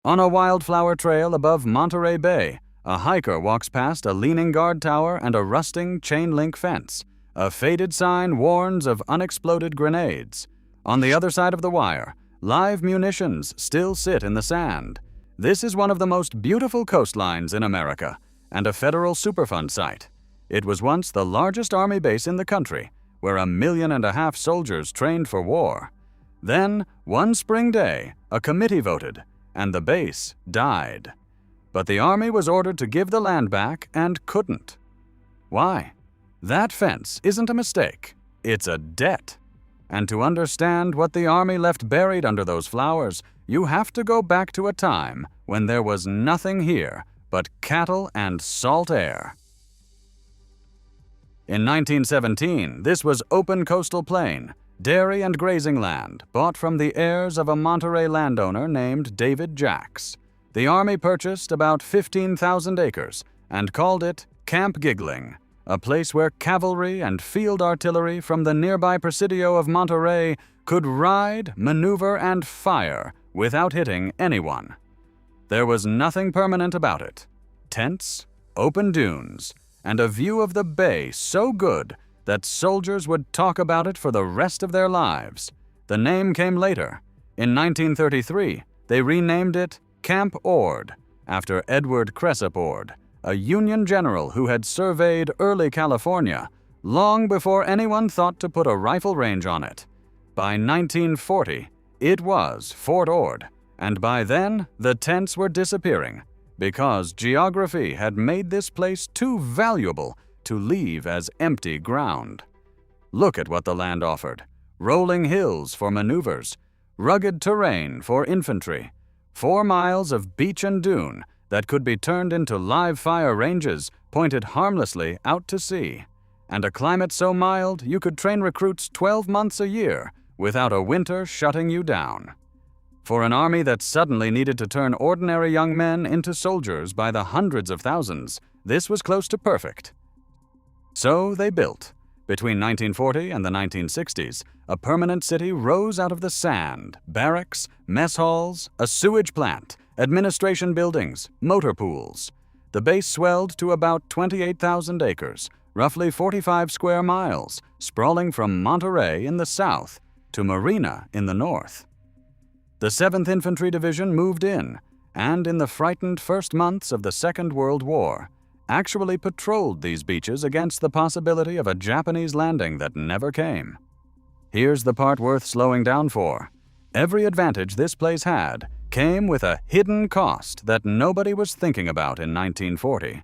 On a wildflower trail above Monterey Bay, a hiker walks past a leaning guard tower and a rusting chain-link fence. A faded sign warns of unexploded grenades. On the other side of the wire, live munitions still sit in the sand. This is one of the most beautiful coastlines in America and a federal Superfund site. It was once the largest Army base in the country, where 1.5 million soldiers trained for war. Then, one spring day, a committee voted, and the base died. But the Army was ordered to give the land back and couldn't. Why? That fence isn't a mistake, it's a debt. And to understand what the Army left buried under those flowers, you have to go back to a time when there was nothing here but cattle and salt air. In 1917, this was open coastal plain, dairy and grazing land bought from the heirs of a Monterey landowner named David Jacks. The Army purchased about 15,000 acres and called it Camp Giggling, a place where cavalry and field artillery from the nearby Presidio of Monterey could ride, maneuver, and fire without hitting anyone. There was nothing permanent about it. Tents, open dunes, and a view of the bay so good that soldiers would talk about it for the rest of their lives. The name came later. In 1933, they renamed it Camp Ord, after Edward Cresap Ord, a Union general who had surveyed early California long before anyone thought to put a rifle range on it. By 1940, it was Fort Ord, and by then, the tents were disappearing because geography had made this place too valuable to leave as empty ground. Look at what the land offered: rolling hills for maneuvers, rugged terrain for infantry, 4 miles of beach and dune that could be turned into live fire ranges pointed harmlessly out to sea, and a climate so mild you could train recruits 12 months a year without a winter shutting you down. For an army that suddenly needed to turn ordinary young men into soldiers by the hundreds of thousands, this was close to perfect. So they built. Between 1940 and the 1960s, a permanent city rose out of the sand: barracks, mess halls, a sewage plant, administration buildings, motor pools. The base swelled to about 28,000 acres, roughly 45 square miles, sprawling from Monterey in the south to Marina in the north. The 7th Infantry Division moved in, and in the frightened first months of the Second World War, actually patrolled these beaches against the possibility of a Japanese landing that never came. Here's the part worth slowing down for. Every advantage this place had came with a hidden cost that nobody was thinking about in 1940.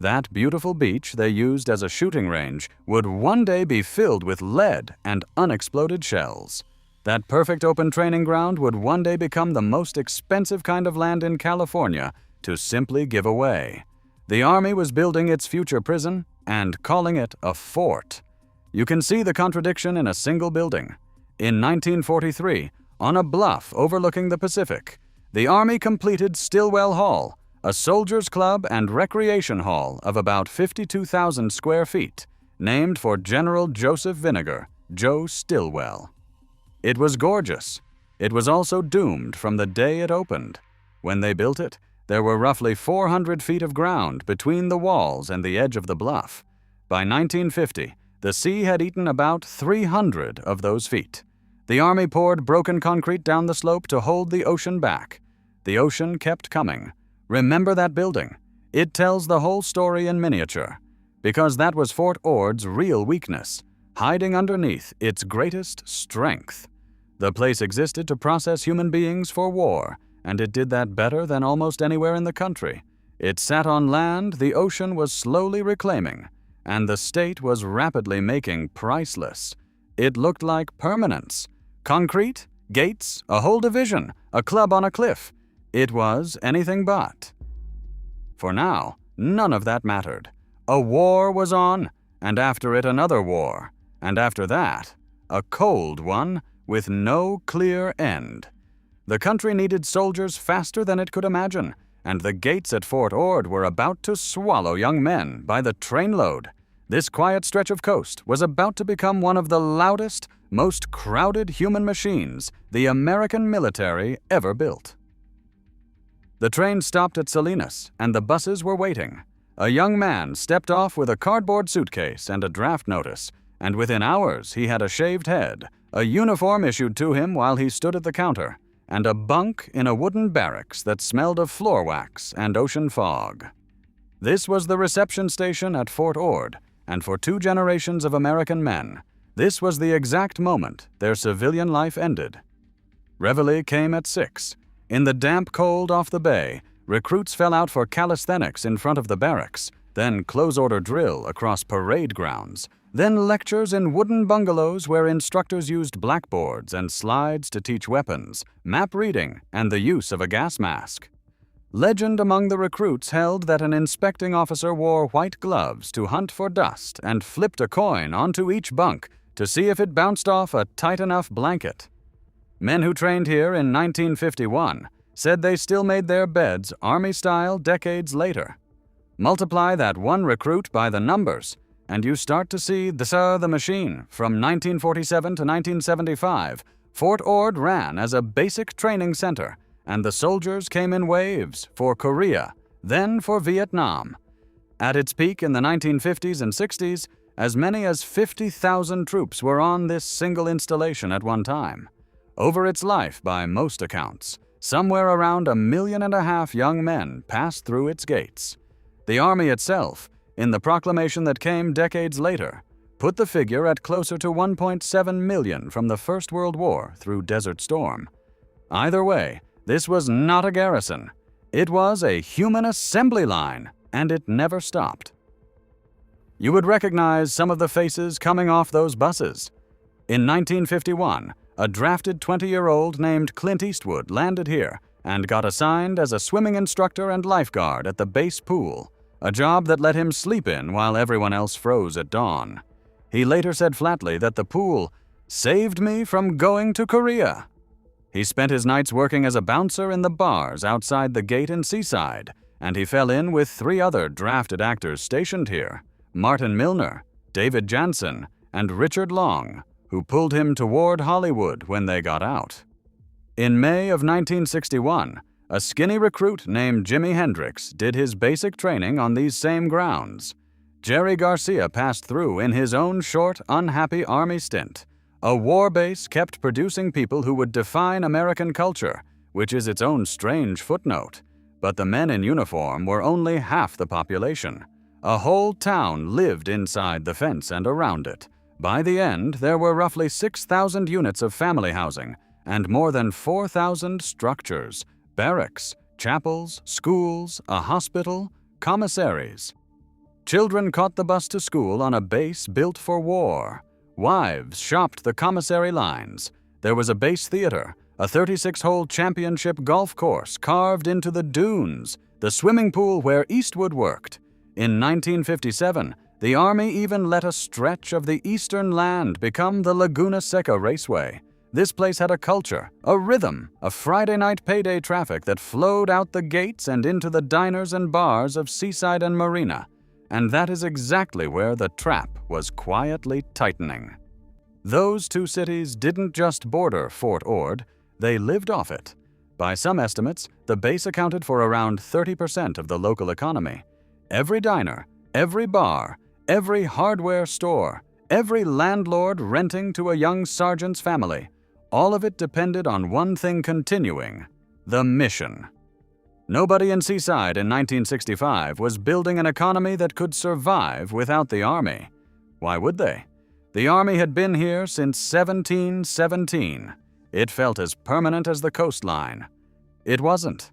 That beautiful beach they used as a shooting range would one day be filled with lead and unexploded shells. That perfect open training ground would one day become the most expensive kind of land in California to simply give away. The Army was building its future prison and calling it a fort. You can see the contradiction in a single building. In 1943, on a bluff overlooking the Pacific, the Army completed Stillwell Hall, a soldiers' club and recreation hall of about 52,000 square feet, named for General Joseph Vinegar, Joe Stillwell. It was gorgeous. It was also doomed from the day it opened. When they built it, there were roughly 400 feet of ground between the walls and the edge of the bluff. By 1950, the sea had eaten about 300 of those feet. The Army poured broken concrete down the slope to hold the ocean back. The ocean kept coming. Remember that building. It tells the whole story in miniature, because that was Fort Ord's real weakness, hiding underneath its greatest strength. The place existed to process human beings for war, and it did that better than almost anywhere in the country. It sat on land the ocean was slowly reclaiming, and the state was rapidly making priceless. It looked like permanence. Concrete, gates, a whole division, a club on a cliff. It was anything but. For now, none of that mattered. A war was on, and after it another war, and after that, a cold one with no clear end. The country needed soldiers faster than it could imagine, and the gates at Fort Ord were about to swallow young men by the trainload. This quiet stretch of coast was about to become one of the loudest, most crowded human machines the American military ever built. The train stopped at Salinas, and the buses were waiting. A young man stepped off with a cardboard suitcase and a draft notice, and within hours he had a shaved head, a uniform issued to him while he stood at the counter, and a bunk in a wooden barracks that smelled of floor wax and ocean fog. This was the reception station at Fort Ord, and for 2 generations of American men, this was the exact moment their civilian life ended. Reveille came at 6. In the damp cold off the bay, recruits fell out for calisthenics in front of the barracks, then close-order drill across parade grounds, then lectures in wooden bungalows where instructors used blackboards and slides to teach weapons, map reading, and the use of a gas mask. Legend among the recruits held that an inspecting officer wore white gloves to hunt for dust and flipped a coin onto each bunk to see if it bounced off a tight enough blanket. Men who trained here in 1951 said they still made their beds Army-style decades later. Multiply that one recruit by the numbers, and you start to see the machine. From 1947 to 1975, Fort Ord ran as a basic training center, and the soldiers came in waves for Korea, then for Vietnam. At its peak in the 1950s and 60s, as many as 50,000 troops were on this single installation at one time. Over its life, by most accounts, somewhere around 1.5 million young men passed through its gates. The Army itself, in the proclamation that came decades later, put the figure at closer to 1.7 million from the First World War through Desert Storm. Either way, this was not a garrison. It was a human assembly line, and it never stopped. You would recognize some of the faces coming off those buses. In 1951, a drafted 20-year-old named Clint Eastwood landed here and got assigned as a swimming instructor and lifeguard at the base pool, a job that let him sleep in while everyone else froze at dawn. He later said flatly that the pool saved me from going to Korea. He spent his nights working as a bouncer in the bars outside the gate in Seaside, and he fell in with 3 other drafted actors stationed here, Martin Milner, David Janssen, and Richard Long, who pulled him toward Hollywood when they got out. In May of 1961, a skinny recruit named Jimi Hendrix did his basic training on these same grounds. Jerry Garcia passed through in his own short, unhappy Army stint. A war base kept producing people who would define American culture, which is its own strange footnote. But the men in uniform were only half the population. A whole town lived inside the fence and around it. By the end, there were roughly 6,000 units of family housing and more than 4,000 structures, barracks, chapels, schools, a hospital, commissaries. Children caught the bus to school on a base built for war. Wives shopped the commissary lines. There was a base theater, a 36-hole championship golf course carved into the dunes, the swimming pool where Eastwood worked. In 1957, the Army even let a stretch of the eastern land become the Laguna Seca Raceway. This place had a culture, a rhythm, a Friday night payday traffic that flowed out the gates and into the diners and bars of Seaside and Marina. And that is exactly where the trap was quietly tightening. Those 2 cities didn't just border Fort Ord, they lived off it. By some estimates, the base accounted for around 30% of the local economy. Every diner, every bar, every hardware store, every landlord renting to a young sergeant's family, all of it depended on one thing continuing: the mission. Nobody in Seaside in 1965 was building an economy that could survive without the Army. Why would they? The Army had been here since 1717. It felt as permanent as the coastline. It wasn't.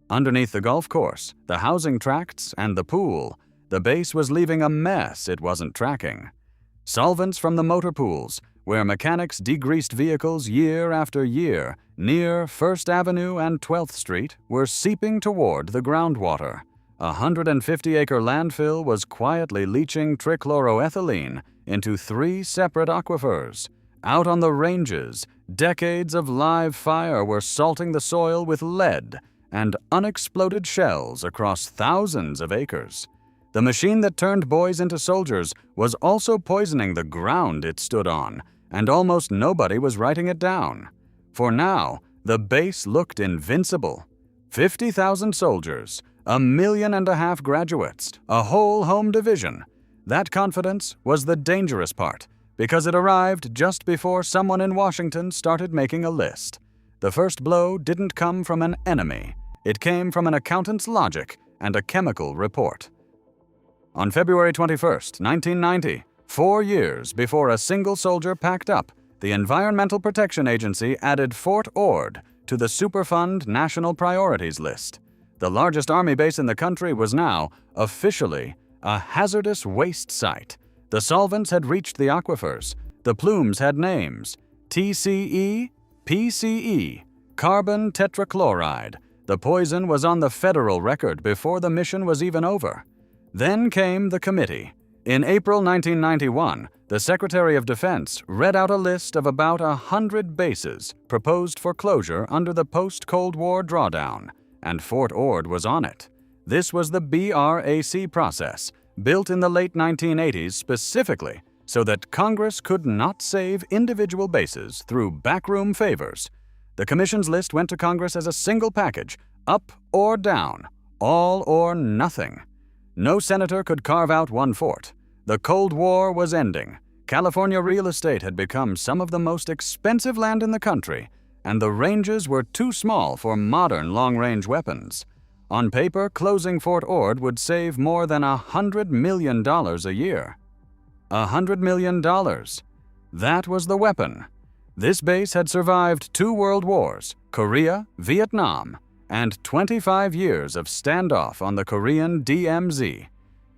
Underneath the golf course, the housing tracts, and the pool, the base was leaving a mess it wasn't tracking. Solvents from the motor pools, where mechanics degreased vehicles year after year near 1st Avenue and 12th Street, were seeping toward the groundwater. A 150-acre landfill was quietly leaching trichloroethylene into 3 separate aquifers. Out on the ranges, decades of live fire were salting the soil with lead and unexploded shells across thousands of acres. The machine that turned boys into soldiers was also poisoning the ground it stood on, and almost nobody was writing it down. For now, the base looked invincible. 50,000 soldiers, 1.5 million graduates, a whole home division. That confidence was the dangerous part, because it arrived just before someone in Washington started making a list. The first blow didn't come from an enemy. It came from an accountant's logic and a chemical report. On February 21, 1990, 4 years before a single soldier packed up, the Environmental Protection Agency added Fort Ord to the Superfund National Priorities list. The largest Army base in the country was now, officially, a hazardous waste site. The solvents had reached the aquifers. The plumes had names: TCE, PCE, carbon tetrachloride. The poison was on the federal record before the mission was even over. Then came the committee. In April 1991, the Secretary of Defense read out a list of about 100 bases proposed for closure under the post-Cold War drawdown, and Fort Ord was on it. This was the BRAC process, built in the late 1980s specifically so that Congress could not save individual bases through backroom favors. The Commission's list went to Congress as a single package, up or down, all or nothing. No senator could carve out one fort. The Cold War was ending. California real estate had become some of the most expensive land in the country, and the ranges were too small for modern long-range weapons. On paper, closing Fort Ord would save more than $100 million a year. $100 million. That was the weapon. This base had survived 2 world wars, Korea, Vietnam, and 25 years of standoff on the Korean DMZ.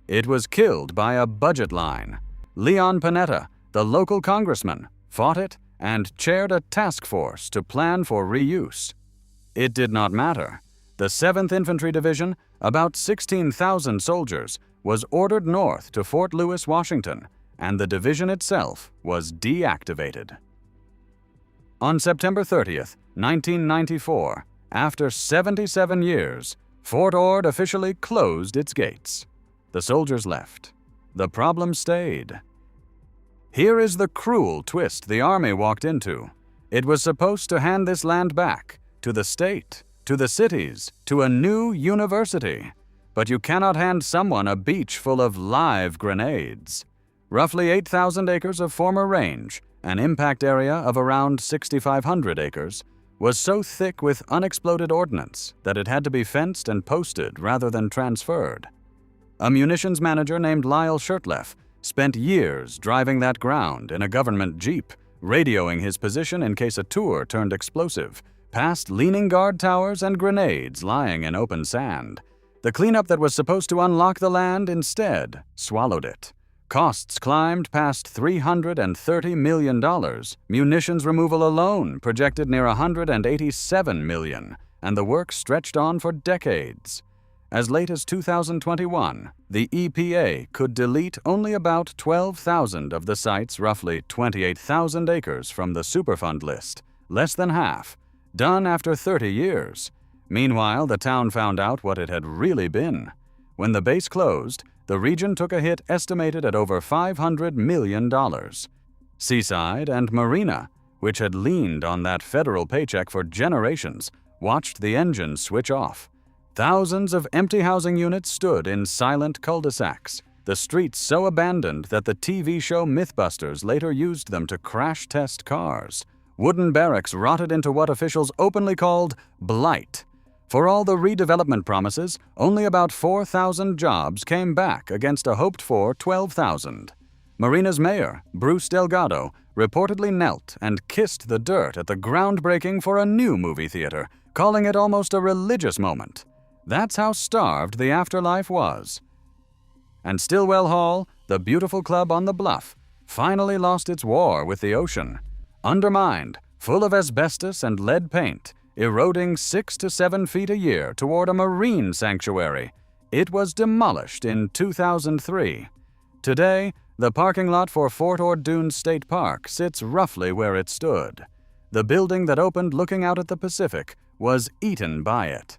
It was killed by a budget line. Leon Panetta, the local congressman, fought it and chaired a task force to plan for reuse. It did not matter. The 7th Infantry Division, about 16,000 soldiers, was ordered north to Fort Lewis, Washington, and the division itself was deactivated. On September 30th, 1994, after 77 years, Fort Ord officially closed its gates. The soldiers left. The problem stayed. Here is the cruel twist the Army walked into. It was supposed to hand this land back, to the state, to the cities, to a new university. But you cannot hand someone a beach full of live grenades. Roughly 8,000 acres of former range, an impact area of around 6,500 acres, was so thick with unexploded ordnance that it had to be fenced and posted rather than transferred. A munitions manager named Lyle Shurtleff spent years driving that ground in a government jeep, radioing his position in case a tour turned explosive, past leaning guard towers and grenades lying in open sand. The cleanup that was supposed to unlock the land instead swallowed it. Costs climbed past $330 million. Munitions removal alone projected near $187 million, and the work stretched on for decades. As late as 2021, the EPA could delete only about 12,000 of the site's roughly 28,000 acres from the Superfund list, less than half, done after 30 years. Meanwhile, the town found out what it had really been. When the base closed, the region took a hit estimated at over $500 million. Seaside and Marina, which had leaned on that federal paycheck for generations, watched the engines switch off. Thousands of empty housing units stood in silent cul-de-sacs, the streets so abandoned that the TV show Mythbusters later used them to crash test cars. Wooden barracks rotted into what officials openly called blight. For all the redevelopment promises, only about 4,000 jobs came back against a hoped-for 12,000. Marina's mayor, Bruce Delgado, reportedly knelt and kissed the dirt at the groundbreaking for a new movie theater, calling it almost a religious moment. That's how starved the afterlife was. And Stillwell Hall, the beautiful club on the bluff, finally lost its war with the ocean. Undermined, full of asbestos and lead paint, eroding 6 to 7 feet a year toward a marine sanctuary, it was demolished in 2003. Today, the parking lot for Fort Ord Dunes State Park sits roughly where it stood. The building that opened looking out at the Pacific was eaten by it.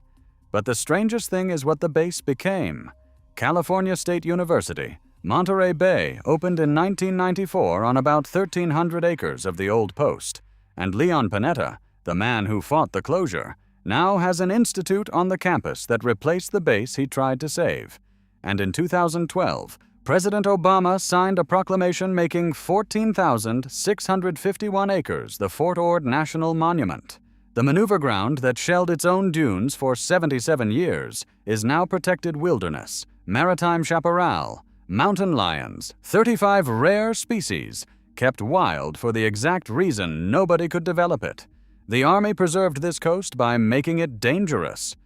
But the strangest thing is what the base became. California State University, Monterey Bay, opened in 1994 on about 1,300 acres of the old post, and Leon Panetta, the man who fought the closure, now has an institute on the campus that replaced the base he tried to save. And in 2012, President Obama signed a proclamation making 14,651 acres the Fort Ord National Monument. The maneuver ground that shelled its own dunes for 77 years is now protected wilderness, maritime chaparral, mountain lions, 35 rare species, kept wild for the exact reason nobody could develop it. The Army preserved this coast by making it dangerous.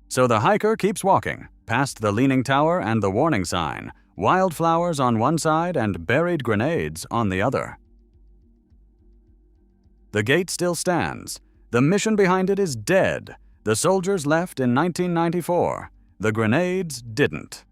So the hiker keeps walking, past the Leaning Tower and the warning sign, wildflowers on one side and buried grenades on the other. The gate still stands. The mission behind it is dead. The soldiers left in 1994. The grenades didn't.